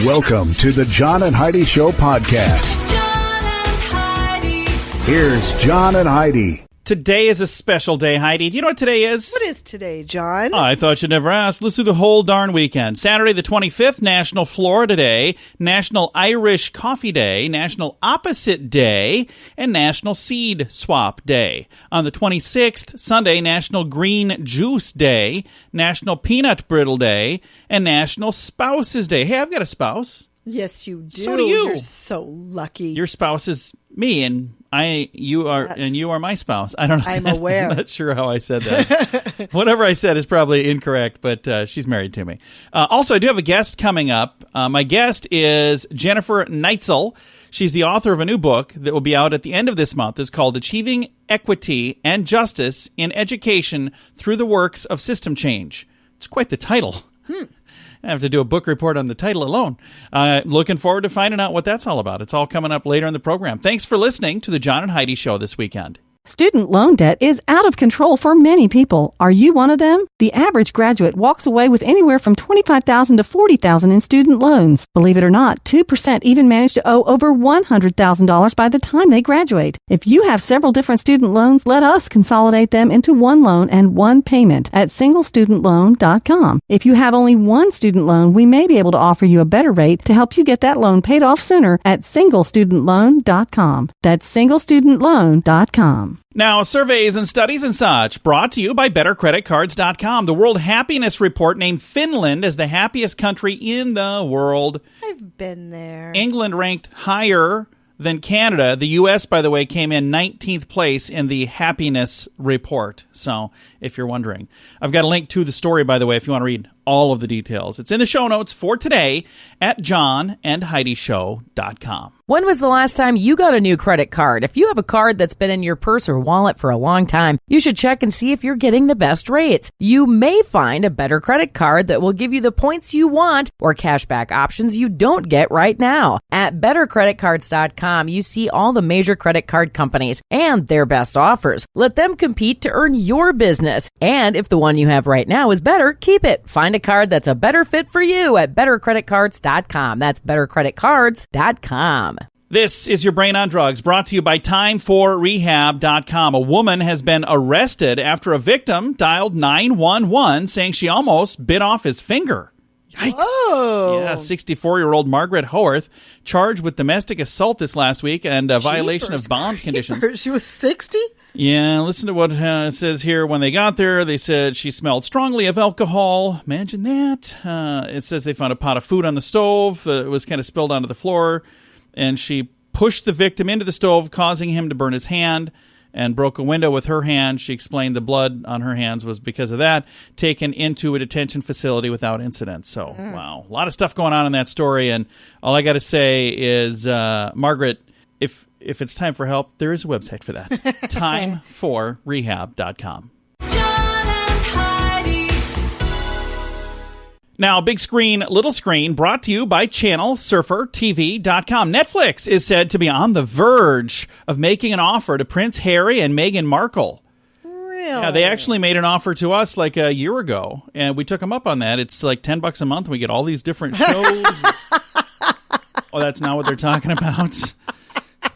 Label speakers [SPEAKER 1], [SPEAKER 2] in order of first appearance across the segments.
[SPEAKER 1] Welcome to the John and Heidi Show podcast.
[SPEAKER 2] John and Heidi.
[SPEAKER 1] Here's John and Heidi.
[SPEAKER 3] Today is a special day, Heidi. Do you know what today is?
[SPEAKER 4] What is today, John?
[SPEAKER 3] I thought you'd never ask. Let's do the whole darn weekend. Saturday the 25th, National Florida Day, National Irish Coffee Day, National Opposite Day, and National Seed Swap Day. On the 26th, Sunday, National Green Juice Day, National Peanut Brittle Day, and National Spouses Day. Hey, I've got a spouse.
[SPEAKER 4] Yes, you do.
[SPEAKER 3] So do you.
[SPEAKER 4] You're so lucky.
[SPEAKER 3] Your spouse is me, and you are my spouse. I don't know.
[SPEAKER 4] I'm aware.
[SPEAKER 3] I'm not sure how I said that. Whatever I said is probably incorrect, but she's married to me. Also, I do have a guest coming up. My guest is Jennifer Neitzel. She's the author of a new book that will be out at the end of this month. It's called Achieving Equity and Justice in Education Through the Works of System Change. It's quite the title. I have to do a book report on the title alone. Looking forward to finding out what that's all about. It's all coming up later in the program. Thanks for listening to the John and Heidi Show this weekend.
[SPEAKER 5] Student loan debt is out of control for many people. Are you one of them? The average graduate walks away with anywhere from $25,000 to $40,000 in student loans. Believe it or not, 2% even manage to owe over $100,000 by the time they graduate. If you have several different student loans, let us consolidate them into one loan and one payment at singlestudentloan.com. If you have only one student loan, we may be able to offer you a better rate to help you get that loan paid off sooner at singlestudentloan.com. That's singlestudentloan.com.
[SPEAKER 3] Now, surveys and studies and such, brought to you by BetterCreditCards.com. The World Happiness Report named Finland as the happiest country in the world.
[SPEAKER 4] I've been there.
[SPEAKER 3] England ranked higher than Canada. The U.S., by the way, came in 19th place in the happiness report. So, if you're wondering. I've got a link to the story, by the way, if you want to read all of the details. It's in the show notes for today at johnandheidishow.com.
[SPEAKER 6] When was the last time you got a new credit card? If you have a card that's been in your purse or wallet for a long time, you should check and see if you're getting the best rates. You may find a better credit card that will give you the points you want or cashback options you don't get right now. At BetterCreditCards.com, you see all the major credit card companies and their best offers. Let them compete to earn your business. And if the one you have right now is better, keep it. Find a card that's a better fit for you at BetterCreditCards.com. That's BetterCreditCards.com.
[SPEAKER 3] This is your Brain on Drugs, brought to you by TimeForRehab.com. A woman has been arrested after a victim dialed 911 saying she almost bit off his finger. Yikes.
[SPEAKER 4] Whoa.
[SPEAKER 3] Yeah, 64-year-old Margaret Howarth charged with domestic assault this last week and a violation of bond conditions.
[SPEAKER 4] She was 60?
[SPEAKER 3] Yeah, listen to what it says here. When they got there, they said she smelled strongly of alcohol. Imagine that. It says they found a pot of food on the stove. It was kind of spilled onto the floor. And she pushed the victim into the stove, causing him to burn his hand, and broke a window with her hand. She explained the blood on her hands was because of that, taken into a detention facility without incident. So, wow, a lot of stuff going on in that story. And all I got to say is, Margaret, if it's time for help, there is a website for that. TimeForRehab.com. Now, big screen, little screen, brought to you by ChannelSurferTV.com. Netflix is said to be on the verge of making an offer to Prince Harry and Meghan Markle.
[SPEAKER 4] Really?
[SPEAKER 3] Yeah, they actually made an offer to us like a year ago, and we took them up on that. It's like $10 a month, and we get all these different shows. Oh, that's not what they're talking about?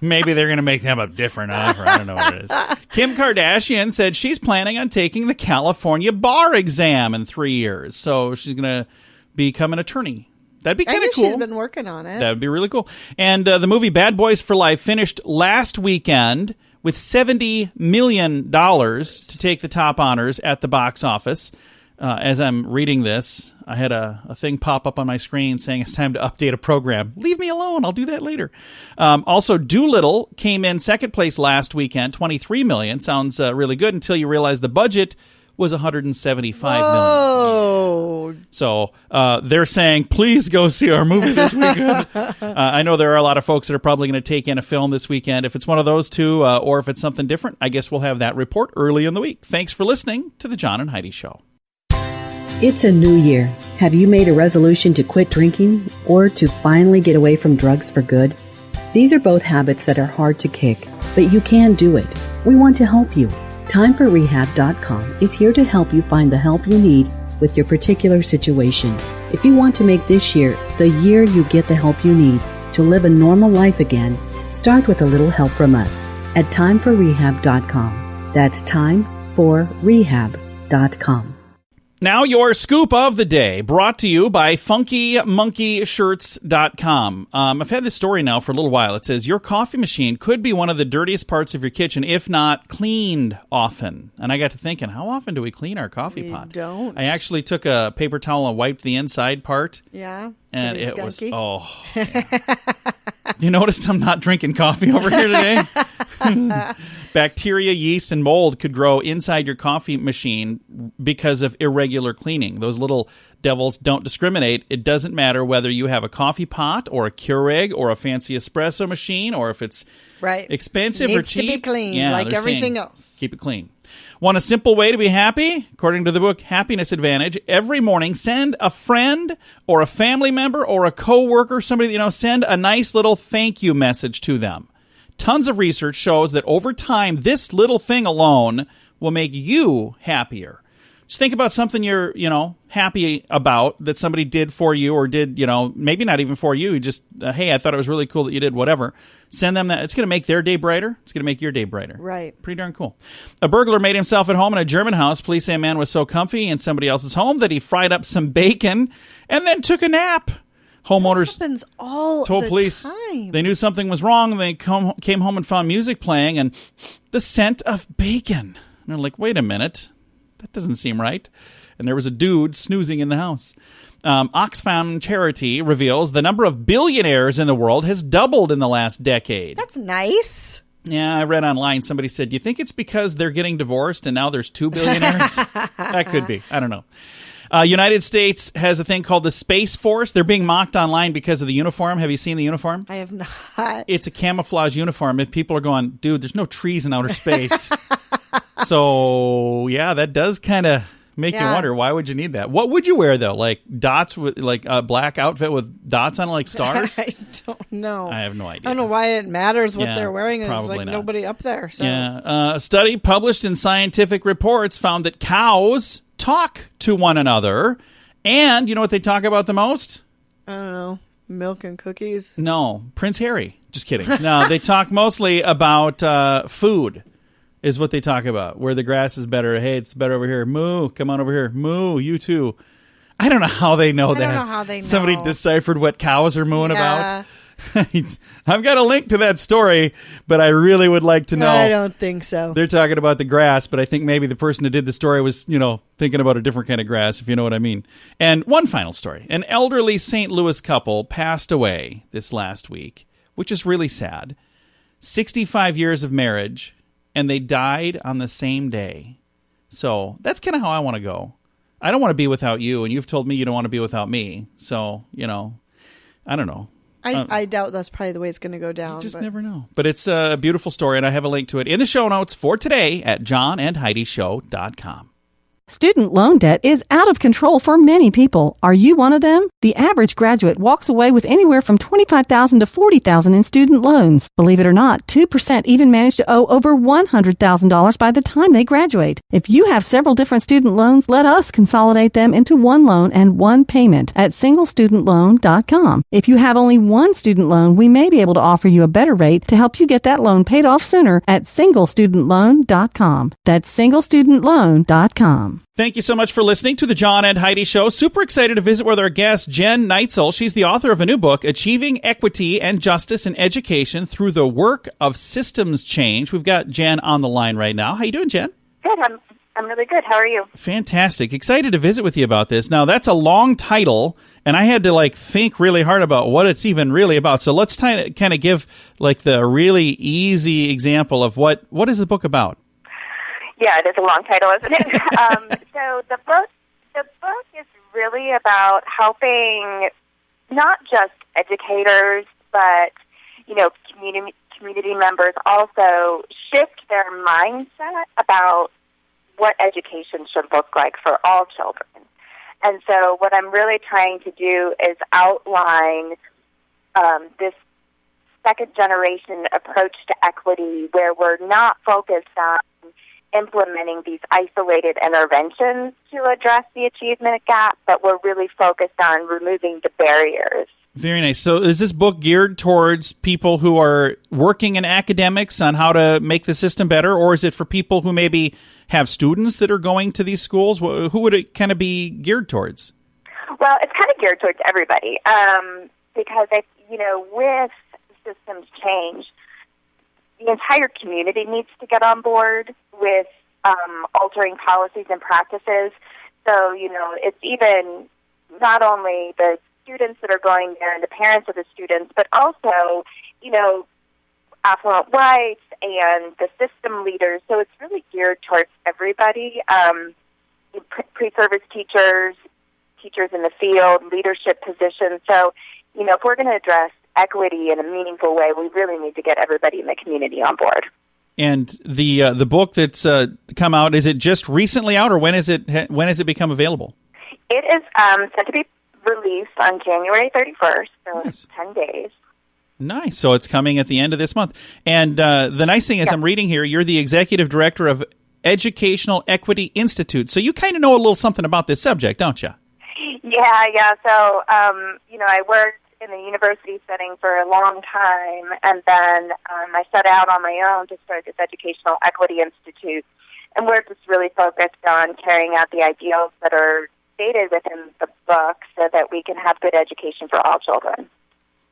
[SPEAKER 3] Maybe they're going to make them a different offer. I don't know what it is. Kim Kardashian said she's planning on taking the California bar exam in 3 years. So she's going to become an attorney. That'd be kind of cool.
[SPEAKER 4] She's been working on it.
[SPEAKER 3] That would be really cool. And the movie Bad Boys for Life finished last weekend with $70 million to take the top honors at the box office. As I'm reading this, I had a thing pop up on my screen saying it's time to update a program. Leave me alone. I'll do that later. Also, Doolittle came in second place last weekend, $23 million. Sounds really good until you realize the budget was $175 million. So they're saying, please go see our movie this weekend. I know there are a lot of folks that are probably going to take in a film this weekend. If it's one of those two or if it's something different, I guess we'll have that report early in the week. Thanks for listening to The John and Heidi Show.
[SPEAKER 7] It's a new year. Have you made a resolution to quit drinking or to finally get away from drugs for good? These are both habits that are hard to kick, but you can do it. We want to help you. TimeForRehab.com is here to help you find the help you need with your particular situation. If you want to make this year the year you get the help you need to live a normal life again, start with a little help from us at timeforrehab.com. That's timeforrehab.com.
[SPEAKER 3] Now your scoop of the day, brought to you by FunkyMonkeyShirts.com. I've had this story now for a little while. It says, your coffee machine could be one of the dirtiest parts of your kitchen, if not cleaned often. And I got to thinking, how often do we clean our coffee pot?
[SPEAKER 4] Don't.
[SPEAKER 3] I actually took a paper towel and wiped the inside part.
[SPEAKER 4] Yeah.
[SPEAKER 3] And
[SPEAKER 4] Pretty
[SPEAKER 3] it was,
[SPEAKER 4] skunky.
[SPEAKER 3] You noticed I'm not drinking coffee over here today? Bacteria, yeast, and mold could grow inside your coffee machine because of irregular cleaning. Those little devils don't discriminate. It doesn't matter whether you have a coffee pot or a Keurig or a fancy espresso machine or if it's
[SPEAKER 4] Right.
[SPEAKER 3] expensive
[SPEAKER 4] Needs
[SPEAKER 3] or cheap.
[SPEAKER 4] to be clean,
[SPEAKER 3] Yeah,
[SPEAKER 4] like
[SPEAKER 3] they're
[SPEAKER 4] everything
[SPEAKER 3] saying,
[SPEAKER 4] else.
[SPEAKER 3] Keep it clean. Want a simple way to be happy? According to the book Happiness Advantage, every morning send a friend or a family member or a coworker, somebody that you know, send a nice little thank you message to them. Tons of research shows that over time, this little thing alone will make you happier. Just think about something you're, happy about that somebody did for you or did, maybe not even for you. Just, hey, I thought it was really cool that you did whatever. Send them that. It's going to make their day brighter. It's going to make your day brighter.
[SPEAKER 4] Right.
[SPEAKER 3] Pretty darn cool. A burglar made himself at home in a German house. Police say a man was so comfy in somebody else's home that he fried up some bacon and then took a nap. Homeowners
[SPEAKER 4] Happens all
[SPEAKER 3] told
[SPEAKER 4] the
[SPEAKER 3] police
[SPEAKER 4] time.
[SPEAKER 3] they knew something was wrong. They came home and found music playing and the scent of bacon. And they're like, wait a minute. That doesn't seem right. And there was a dude snoozing in the house. Oxfam Charity reveals the number of billionaires in the world has doubled in the last decade.
[SPEAKER 4] That's nice.
[SPEAKER 3] Yeah, I read online, somebody said, do you think it's because they're getting divorced and now there's 2 billionaires? That could be. I don't know. United States has a thing called the Space Force. They're being mocked online because of the uniform. Have you seen the uniform?
[SPEAKER 4] I have not.
[SPEAKER 3] It's a camouflage uniform, and people are going, dude, there's no trees in outer space. So, yeah, that does kind of make you wonder, why would you need that? What would you wear, though? Like dots with, like a black outfit with dots on it, like stars?
[SPEAKER 4] I don't know.
[SPEAKER 3] I have no idea.
[SPEAKER 4] I don't know why it matters what
[SPEAKER 3] Yeah,
[SPEAKER 4] they're wearing. There's
[SPEAKER 3] probably
[SPEAKER 4] like
[SPEAKER 3] not.
[SPEAKER 4] nobody up there. So.
[SPEAKER 3] Yeah. A study published in Scientific Reports found that cows talk to one another. And you know what they talk about the most?
[SPEAKER 4] I don't know. Milk and cookies.
[SPEAKER 3] No, Prince Harry. Just kidding. No, they talk mostly about food is what they talk about. Where the grass is better. Hey, it's better over here. Moo, come on over here. Moo, you too. I don't know how they know that.
[SPEAKER 4] I don't know how they know.
[SPEAKER 3] Somebody deciphered what cows are mooing
[SPEAKER 4] Yeah.
[SPEAKER 3] about. I've got a link to that story, but I really would like to know.
[SPEAKER 4] I don't think so.
[SPEAKER 3] They're talking about the grass, but I think maybe the person who did the story was, thinking about a different kind of grass, if you know what I mean. And one final story. An elderly St. Louis couple passed away this last week, which is really sad. 65 years of marriage, and they died on the same day. So that's kind of how I want to go. I don't want to be without you, and you've told me you don't want to be without me. So, I don't know.
[SPEAKER 4] I doubt that's probably the way it's going to go down.
[SPEAKER 3] You just never know. But it's a beautiful story, and I have a link to it in the show notes for today at johnandheidishow.com.
[SPEAKER 5] Student loan debt is out of control for many people. Are you one of them? The average graduate walks away with anywhere from $25,000 to $40,000 in student loans. Believe it or not, 2% even manage to owe over $100,000 by the time they graduate. If you have several different student loans, let us consolidate them into one loan and one payment at singlestudentloan.com. If you have only one student loan, we may be able to offer you a better rate to help you get that loan paid off sooner at singlestudentloan.com. That's singlestudentloan.com.
[SPEAKER 3] Thank you so much for listening to the John and Heidi Show. Super excited to visit with our guest, Jen Neitzel. She's the author of a new book, Achieving Equity and Justice in Education Through the Work of Systems Change. We've got Jen on the line right now. How you doing, Jen?
[SPEAKER 8] Good. I'm really good. How are you?
[SPEAKER 3] Fantastic. Excited to visit with you about this. Now, that's a long title, and I had to think really hard about what it's even really about. So let's kind of give the really easy example of what is the book about?
[SPEAKER 8] Yeah, it is a long title, isn't it? So the book is really about helping not just educators, but community members also shift their mindset about what education should look like for all children. And so what I'm really trying to do is outline this second-generation approach to equity where we're not focused on implementing these isolated interventions to address the achievement gap, but we're really focused on removing the barriers.
[SPEAKER 3] Very nice. So is this book geared towards people who are working in academics on how to make the system better, or is it for people who maybe have students that are going to these schools? Who would it kind of be geared towards?
[SPEAKER 8] Well, it's kind of geared towards everybody because, with systems change, the entire community needs to get on board with altering policies and practices. So, it's even not only the students that are going there and the parents of the students, but also, affluent whites and the system leaders. So it's really geared towards everybody, pre-service teachers, teachers in the field, leadership positions. So, if we're going to address equity in a meaningful way, we really need to get everybody in the community on board.
[SPEAKER 3] And the book that's come out, is it just recently out, or when has it become available?
[SPEAKER 8] It is set to be released on January 31st, so
[SPEAKER 3] Nice.
[SPEAKER 8] it's 10 days.
[SPEAKER 3] Nice. So it's coming at the end of this month. And the nice thing is, I'm reading here, you're the executive director of Educational Equity Institute. So you kind of know a little something about this subject, don't you?
[SPEAKER 8] Yeah. So, I worked in the university setting for a long time, and then I set out on my own to start this Educational Equity Institute. And we're just really focused on carrying out the ideals that are stated within the book so that we can have good education for all children.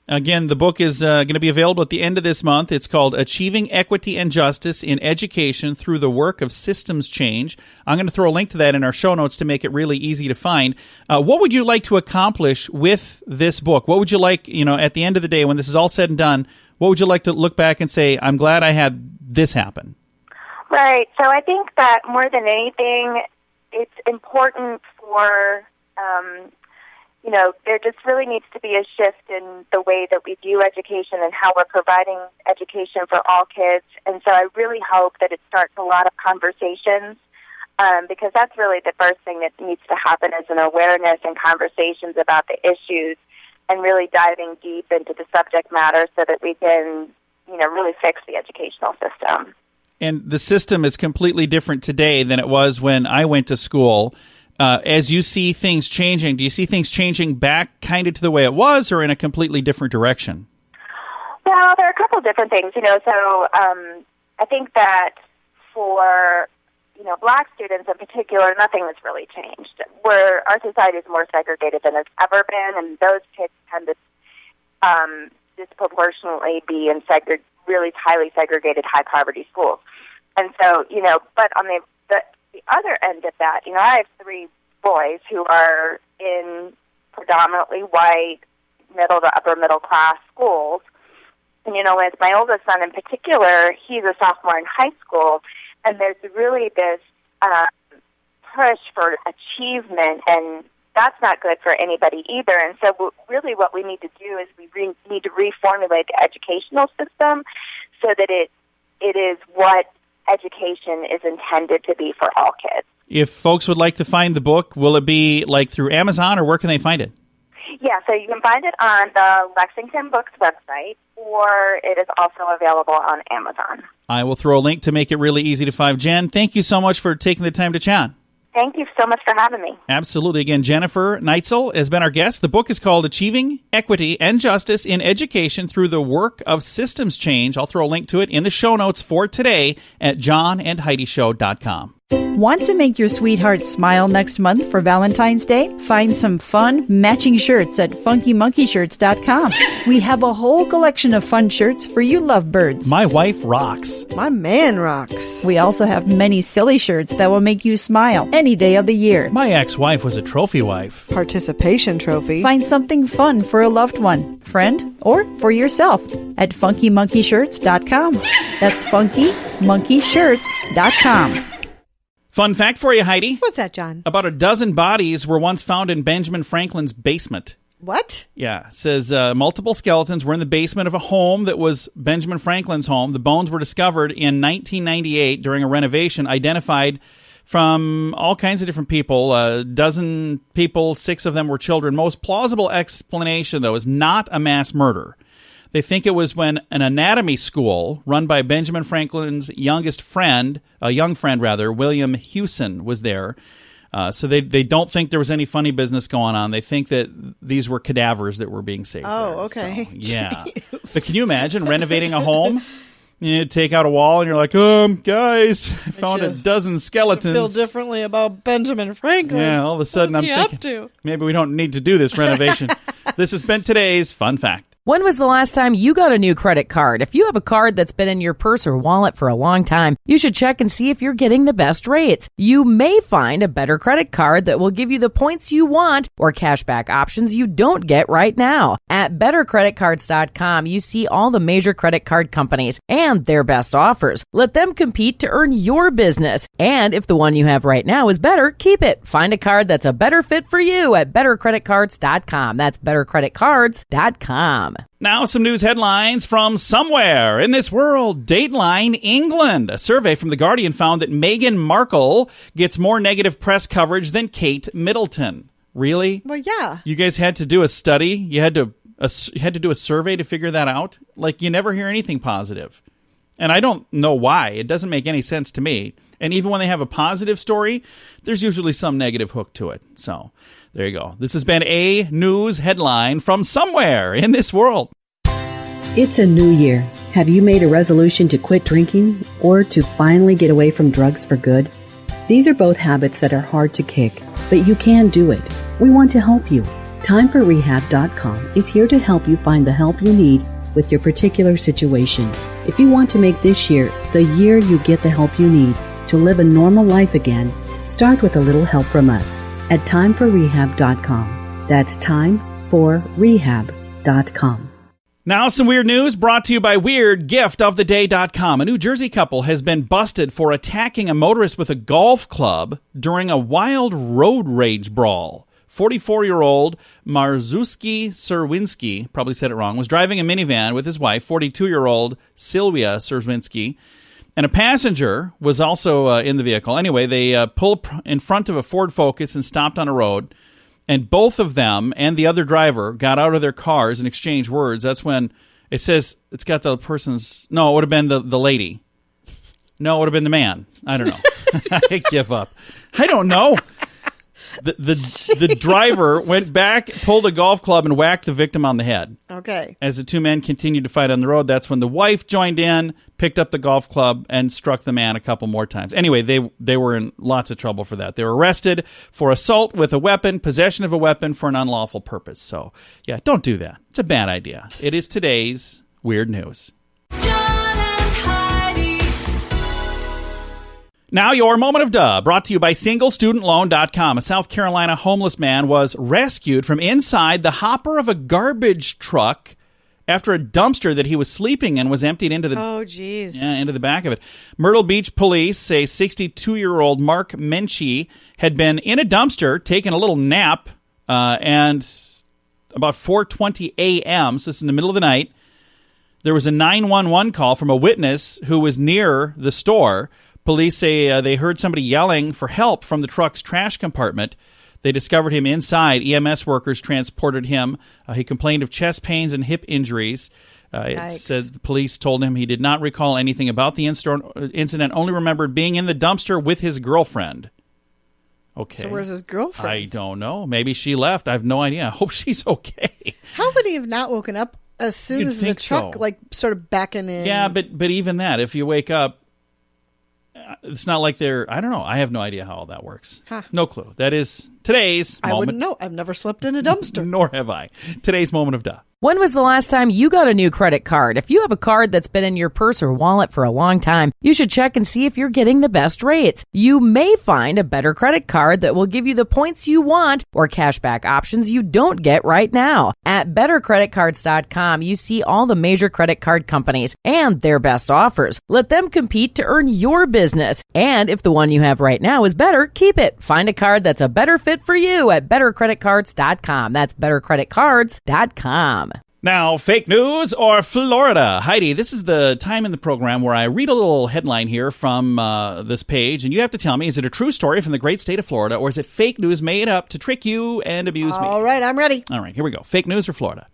[SPEAKER 3] Again, the book is going to be available at the end of this month. It's called Achieving Equity and Justice in Education Through the Work of Systems Change. I'm going to throw a link to that in our show notes to make it really easy to find. What would you like to accomplish with this book? What would you like, at the end of the day, when this is all said and done, what would you like to look back and say, I'm glad I had this happen?
[SPEAKER 8] Right. So I think that more than anything, it's important for, there just really needs to be a shift in the way that we view education and how we're providing education for all kids. And so I really hope that it starts a lot of conversations because that's really the first thing that needs to happen is an awareness and conversations about the issues and really diving deep into the subject matter so that we can, really fix the educational system.
[SPEAKER 3] And the system is completely different today than it was when I went to school. As you see things changing, do you see things changing back kind of to the way it was or in a completely different direction?
[SPEAKER 8] Well, there are a couple of different things, so I think that for, Black students in particular, nothing has really changed. Our society is more segregated than it's ever been, and those kids tend to disproportionately be in really highly segregated, high-poverty schools. And so, but on the other end of that, I have 3 boys who are in predominantly white, middle to upper middle class schools. And, with my oldest son in particular, he's a sophomore in high school, and there's really this push for achievement, and that's not good for anybody either. And so really what we need to do is we need to reformulate the educational system so that it is what education is intended to be for all kids.
[SPEAKER 3] If folks would like to find the book, will it be like through Amazon or where can they find it?
[SPEAKER 8] Yeah, so you can find it on the Lexington Books website, or it is also available on Amazon.
[SPEAKER 3] I will throw a link to make it really easy to find. Jen, thank you so much for taking the time to chat.
[SPEAKER 8] Thank you so much for having me.
[SPEAKER 3] Absolutely. Again, Jennifer Neitzel has been our guest. The book is called Achieving Equity and Justice in Education Through the Work of Systems Change. I'll throw a link to it in the show notes for today at johnandheidishow.com.
[SPEAKER 9] Want to make your sweetheart smile next month for Valentine's Day? Find some fun, matching shirts at funkymonkeyshirts.com. We have a whole collection of fun shirts for you lovebirds.
[SPEAKER 3] My wife rocks.
[SPEAKER 4] My man rocks.
[SPEAKER 9] We also have many silly shirts that will make you smile any day of the year.
[SPEAKER 3] My ex-wife was a trophy wife.
[SPEAKER 4] Participation trophy.
[SPEAKER 9] Find something fun for a loved one, friend, or for yourself at funkymonkeyshirts.com. That's funkymonkeyshirts.com.
[SPEAKER 3] Fun fact for you, Heidi.
[SPEAKER 4] What's that, John?
[SPEAKER 3] About a dozen bodies were once found in Benjamin Franklin's basement.
[SPEAKER 4] What?
[SPEAKER 3] Yeah, it says multiple skeletons were in the basement of a home that was Benjamin Franklin's home. The bones were discovered in 1998 during a renovation, identified from all kinds of different people, a dozen people, 6 of them were children. Most plausible explanation, though, is not a mass murder. They think it was when an anatomy school run by Benjamin Franklin's young friend, William Hewson, was there. So they don't think there was any funny business going on. They think that these were cadavers that were being saved.
[SPEAKER 4] Oh, okay.
[SPEAKER 3] So, yeah. But can you imagine renovating a home? You take out a wall and you're like, guys, I found a dozen skeletons.
[SPEAKER 4] Feel differently about Benjamin Franklin.
[SPEAKER 3] Yeah, all of a sudden I'm thinking, maybe we don't need to do this renovation. This has been today's Fun Fact.
[SPEAKER 6] When was the last time you got a new credit card? If you have a card that's been in your purse or wallet for a long time, you should check and see if you're getting the best rates. You may find a better credit card that will give you the points you want or cashback options you don't get right now. At bettercreditcards.com, you see all the major credit card companies and their best offers. Let them compete to earn your business. And if the one you have right now is better, keep it. Find a card that's a better fit for you at bettercreditcards.com. That's bettercreditcards.com.
[SPEAKER 3] Now some news headlines from somewhere in this world. Dateline England. A survey from The Guardian found that Meghan Markle gets more negative press coverage than Kate Middleton. Really?
[SPEAKER 4] Well, yeah.
[SPEAKER 3] You guys had to do a study? You had to do a survey to figure that out? Like, you never hear anything positive. And I don't know why. It doesn't make any sense to me. And even when they have a positive story, there's usually some negative hook to it. So there you go. This has been a news headline from somewhere in this world.
[SPEAKER 7] It's a new year. Have you made a resolution to quit drinking or to finally get away from drugs for good? These are both habits that are hard to kick, but you can do it. We want to help you. TimeForRehab.com is here to help you find the help you need with your particular situation. If you want to make this year the year you get the help you need to live a normal life again, start with a little help from us at TimeForRehab.com. That's TimeForRehab.com.
[SPEAKER 3] Now some weird news brought to you by WeirdGiftOfTheDay.com. A New Jersey couple has been busted for attacking a motorist with a golf club during a wild road rage brawl. 44-year-old Marzuski Serwinski, probably said it wrong, was driving a minivan with his wife, 42-year-old Sylvia Serwinski, and a passenger was also in the vehicle. Anyway, they pulled in front of a Ford Focus and stopped on a road. And both of them and the other driver got out of their cars and exchanged words. That's when it says it's got the person's... No, it would have been the lady. No, it would have been the man. I don't know. I give up. I don't know. The driver went back, pulled a golf club, and whacked the victim on the head.
[SPEAKER 4] Okay.
[SPEAKER 3] As the two men continued to fight on the road, that's when the wife joined in, picked up the golf club, and struck the man a couple more times. Anyway, they were in lots of trouble for that. They were arrested for assault with a weapon, possession of a weapon for an unlawful purpose. So, yeah, don't do that. It's a bad idea. It is today's weird news.
[SPEAKER 2] John and Heidi.
[SPEAKER 3] Now your moment of duh, brought to you by SingleStudentLoan.com. A South Carolina homeless man was rescued from inside the hopper of a garbage truck after a dumpster that he was sleeping in was emptied into the into the back of it. Myrtle Beach police say 62-year-old Mark Menchie had been in a dumpster taking a little nap, and about 4:20 a.m., so it's in the middle of the night, there was a 911 call from a witness who was near the store. Police say they heard somebody yelling for help from the truck's trash compartment. They discovered him inside. EMS workers transported him. He complained of chest pains and hip injuries. It said the police told him he did not recall anything about the incident, only remembered being in the dumpster with his girlfriend. Okay.
[SPEAKER 4] So where's his girlfriend?
[SPEAKER 3] I don't know. Maybe she left. I have no idea. I hope she's okay.
[SPEAKER 4] How would he have not woken up as soon
[SPEAKER 3] You'd
[SPEAKER 4] as the
[SPEAKER 3] think
[SPEAKER 4] truck,
[SPEAKER 3] so.
[SPEAKER 4] like, sort of backing in?
[SPEAKER 3] Yeah, but even that, if you wake up, it's not like they're... I don't know. I have no idea how all that works.
[SPEAKER 4] Huh.
[SPEAKER 3] No clue. That is today's moment.
[SPEAKER 4] I wouldn't know. I've never slept in a dumpster.
[SPEAKER 3] Nor have I. Today's moment of duh.
[SPEAKER 6] When was the last time you got a new credit card? If you have a card that's been in your purse or wallet for a long time, you should check and see if you're getting the best rates. You may find a better credit card that will give you the points you want or cashback options you don't get right now. At bettercreditcards.com, you see all the major credit card companies and their best offers. Let them compete to earn your business. And if the one you have right now is better, keep it. Find a card that's a better fit for you at bettercreditcards.com. That's bettercreditcards.com.
[SPEAKER 3] Now, fake news or Florida? Heidi, this is the time in the program where I read a little headline here from this page, and you have to tell me, is it a true story from the great state of Florida, or is it fake news made up to trick you and amuse me?
[SPEAKER 4] All right, I'm ready.
[SPEAKER 3] All right, here we go. Fake news or Florida?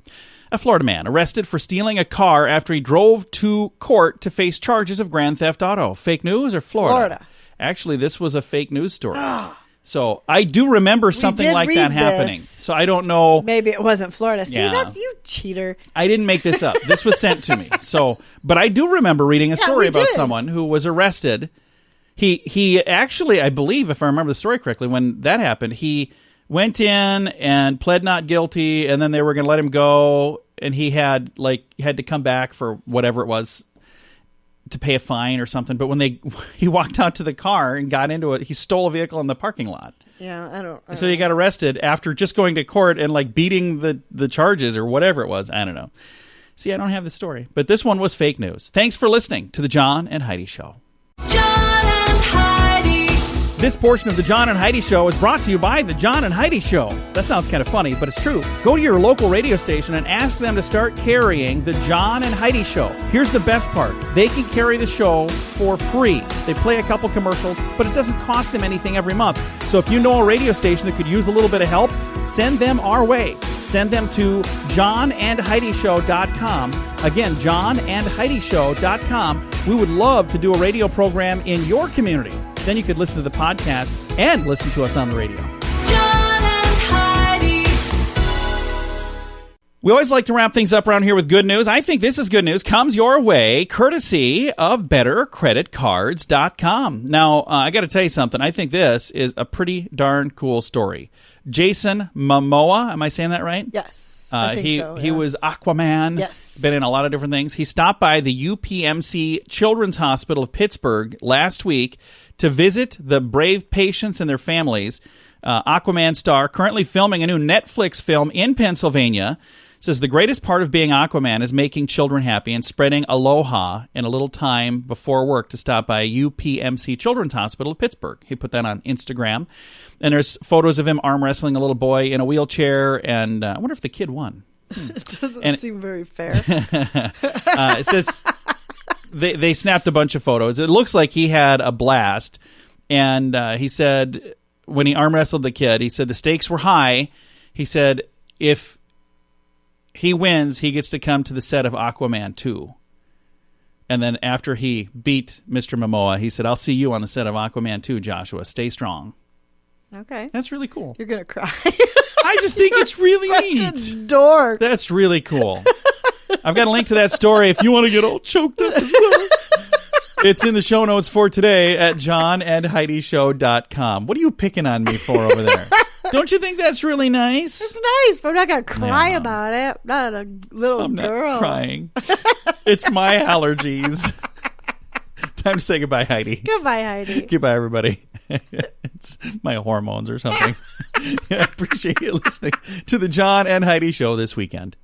[SPEAKER 3] A Florida man arrested for stealing a car after he drove to court to face charges of grand theft auto. Fake news or Florida?
[SPEAKER 4] Florida.
[SPEAKER 3] Actually, this was a fake news story. So I do remember something
[SPEAKER 4] did
[SPEAKER 3] like
[SPEAKER 4] read
[SPEAKER 3] that happening.
[SPEAKER 4] this.
[SPEAKER 3] So I don't know.
[SPEAKER 4] Maybe it wasn't Florida. See,
[SPEAKER 3] Yeah.
[SPEAKER 4] that's you cheater.
[SPEAKER 3] I didn't make this up. This was sent to me. So, but I do remember reading a story
[SPEAKER 4] we
[SPEAKER 3] about
[SPEAKER 4] did.
[SPEAKER 3] someone who was arrested. He actually, I believe, if I remember the story correctly, when that happened, he went in and pled not guilty, and then they were going to let him go, and he had to come back for whatever it was to pay a fine or something. But when he walked out to the car and got into it, he stole a vehicle in the parking lot.
[SPEAKER 4] Yeah, I don't
[SPEAKER 3] So he got arrested after just going to court and beating the charges or whatever it was. I don't know. See, I don't have the story, but this one was fake news. Thanks for listening to the John and Heidi Show.
[SPEAKER 2] John and Heidi.
[SPEAKER 3] This portion of the John and Heidi Show is brought to you by the John and Heidi Show. That sounds kind of funny, but it's true. Go to your local radio station and ask them to start carrying the John and Heidi Show. Here's the best part. They can carry the show for free. They play a couple commercials, but it doesn't cost them anything every month. So if you know a radio station that could use a little bit of help, send them our way. Send them to johnandheidishow.com. Again, johnandheidishow.com. We would love to do a radio program in your community. Then you could listen to the podcast and listen to us on the radio.
[SPEAKER 2] John and Heidi.
[SPEAKER 3] We always like to wrap things up around here with good news. I think this is good news. Comes your way courtesy of BetterCreditCards.com. Now, I got to tell you something. I think this is a pretty darn cool story. Jason Momoa, am I saying that right?
[SPEAKER 4] Yes. I think so,
[SPEAKER 3] He
[SPEAKER 4] yeah.
[SPEAKER 3] was Aquaman.
[SPEAKER 4] Yes.
[SPEAKER 3] Been in a lot of different things. He stopped by the UPMC Children's Hospital of Pittsburgh last week to visit the brave patients and their families. Aquaman star, currently filming a new Netflix film in Pennsylvania, says the greatest part of being Aquaman is making children happy and spreading aloha in a little time before work to stop by UPMC Children's Hospital of Pittsburgh. He put that on Instagram. And there's photos of him arm wrestling a little boy in a wheelchair, and I wonder if the kid won.
[SPEAKER 4] It doesn't seem very fair.
[SPEAKER 3] It says they snapped a bunch of photos. It looks like he had a blast. And he said when he arm wrestled the kid, he said the stakes were high. He said if he wins, he gets to come to the set of Aquaman 2. And then after he beat Mr. Momoa, he said, I'll see you on the set of Aquaman 2, Joshua. Stay strong.
[SPEAKER 4] Okay.
[SPEAKER 3] That's really cool.
[SPEAKER 4] You're going to cry.
[SPEAKER 3] I just think it's really neat.
[SPEAKER 4] Such a dork.
[SPEAKER 3] That's really cool. I've got a link to that story if you want to get all choked up as well. It's in the show notes for today at johnandheidishow.com. What are you picking on me for over there? Don't you think that's really nice?
[SPEAKER 4] It's nice, but I'm not going to cry about it. I'm not a little
[SPEAKER 3] I'm
[SPEAKER 4] girl.
[SPEAKER 3] not crying. It's my allergies. Time to say goodbye, Heidi.
[SPEAKER 4] Goodbye, Heidi.
[SPEAKER 3] Goodbye, everybody. It's my hormones or something. I appreciate you listening to the John and Heidi Show this weekend.